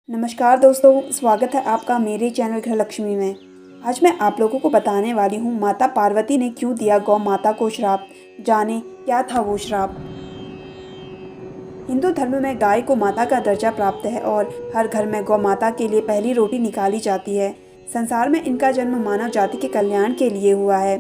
नमस्कार दोस्तों, स्वागत है आपका मेरे चैनल गृहलक्ष्मी में। आज मैं आप लोगों को बताने वाली हूँ माता पार्वती ने क्यों दिया गौ माता को श्राप। जाने क्या था वो श्राप। हिंदू धर्म में गाय को माता का दर्जा प्राप्त है और हर घर में गौ माता के लिए पहली रोटी निकाली जाती है। संसार में इनका जन्म मानव जाति के कल्याण के लिए हुआ है।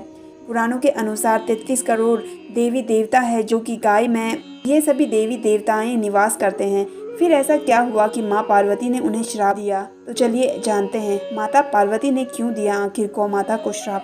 पुराणों के अनुसार 33 करोड़ देवी देवता है जो कि गाय में ये सभी देवी देवताएं निवास करते हैं। फिर ऐसा क्या हुआ कि माँ पार्वती ने उन्हें श्राप दिया। तो चलिए जानते हैं माता पार्वती ने क्यों दिया आखिर गौ माता को श्राप।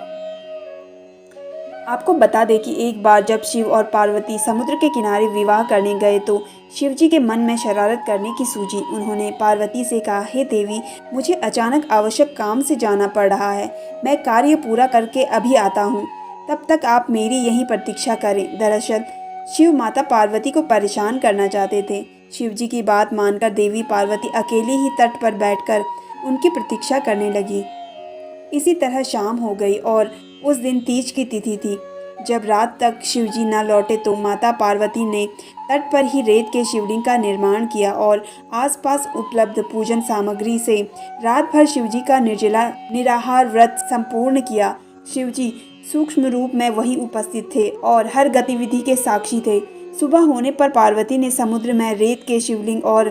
आपको बता दें कि एक बार जब शिव और पार्वती समुद्र के किनारे विवाह करने गए तो शिव जी के मन में शरारत करने की सूझी। उन्होंने पार्वती से कहा, हे देवी, मुझे अचानक आवश्यक काम से जाना पड़ रहा है। मैं कार्य पूरा करके अभी आता हूँ, तब तक आप मेरी यहीं प्रतीक्षा करें। दरअसल शिव माता पार्वती को परेशान करना चाहते थे। शिव जी की बात मानकर देवी पार्वती अकेली ही तट पर बैठकर उनकी प्रतीक्षा करने लगी। इसी तरह शाम हो गई और उस दिन तीज की तिथि थी। जब रात तक शिवजी न लौटे तो माता पार्वती ने तट पर ही रेत के शिवलिंग का निर्माण किया और आसपास उपलब्ध पूजन सामग्री से रात भर शिवजी का निर्जला निराहार व्रत संपूर्ण किया। शिवजी सूक्ष्म रूप में वहीं उपस्थित थे और हर गतिविधि के साक्षी थे। सुबह होने पर पार्वती ने समुद्र में रेत के शिवलिंग और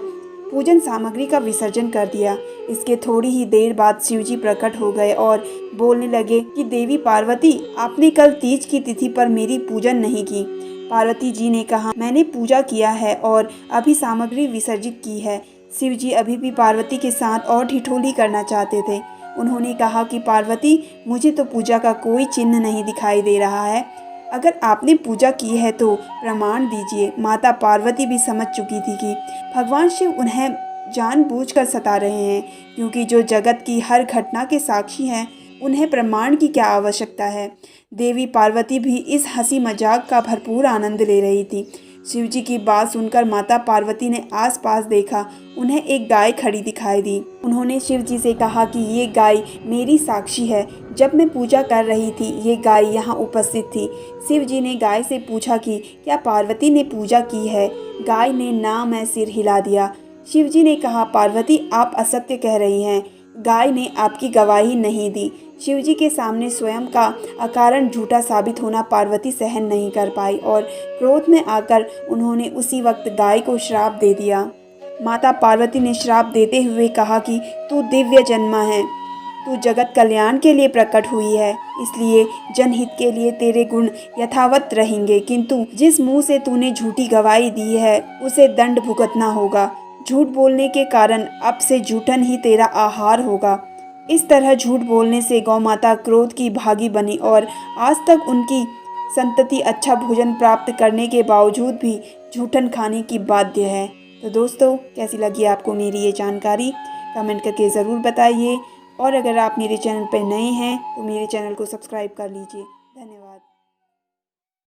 पूजन सामग्री का विसर्जन कर दिया। इसके थोड़ी ही देर बाद शिवजी प्रकट हो गए और बोलने लगे कि देवी पार्वती, आपने कल तीज की तिथि पर मेरी पूजन नहीं की। पार्वती जी ने कहा, मैंने पूजा किया है और अभी सामग्री विसर्जित की है। शिवजी अभी भी पार्वती के साथ और ठिठोली करना चाहते थे। उन्होंने कहा कि पार्वती, मुझे तो पूजा का कोई चिन्ह नहीं दिखाई दे रहा है। अगर आपने पूजा की है तो प्रमाण दीजिए। माता पार्वती भी समझ चुकी थी कि भगवान शिव उन्हें जानबूझकर सता रहे हैं, क्योंकि जो जगत की हर घटना के साक्षी हैं, उन्हें प्रमाण की क्या आवश्यकता है। देवी पार्वती भी इस हंसी मजाक का भरपूर आनंद ले रही थी। शिवजी की बात सुनकर माता पार्वती ने आसपास देखा। उन्हें एक गाय खड़ी दिखाई दी। उन्होंने शिवजी से कहा कि ये गाय मेरी साक्षी है। जब मैं पूजा कर रही थी ये गाय यहाँ उपस्थित थी। शिवजी ने गाय से पूछा कि क्या पार्वती ने पूजा की है। गाय ने ना में सिर हिला दिया। शिवजी ने कहा, पार्वती, आप असत्य कह रही हैं। गाय ने आपकी गवाही नहीं दी। शिवजी के सामने स्वयं का अकारण झूठा साबित होना पार्वती सहन नहीं कर पाई और क्रोध में आकर उन्होंने उसी वक्त गाय को श्राप दे दिया। माता पार्वती ने श्राप देते हुए कहा कि तू दिव्य जन्मा है, तू जगत कल्याण के लिए प्रकट हुई है, इसलिए जनहित के लिए तेरे गुण यथावत रहेंगे, किंतु जिस मुंह से तूने झूठी गवाही दी है उसे दंड भुगतना होगा। झूठ बोलने के कारण अब से जूठन ही तेरा आहार होगा। इस तरह झूठ बोलने से गौ माता क्रोध की भागी बनी और आज तक उनकी संतति अच्छा भोजन प्राप्त करने के बावजूद भी जूठन खाने की बाध्य है। तो दोस्तों, कैसी लगी आपको मेरी ये जानकारी, कमेंट करके ज़रूर बताइए। और अगर आप मेरे चैनल पर नए हैं तो मेरे चैनल को सब्सक्राइब कर लीजिए।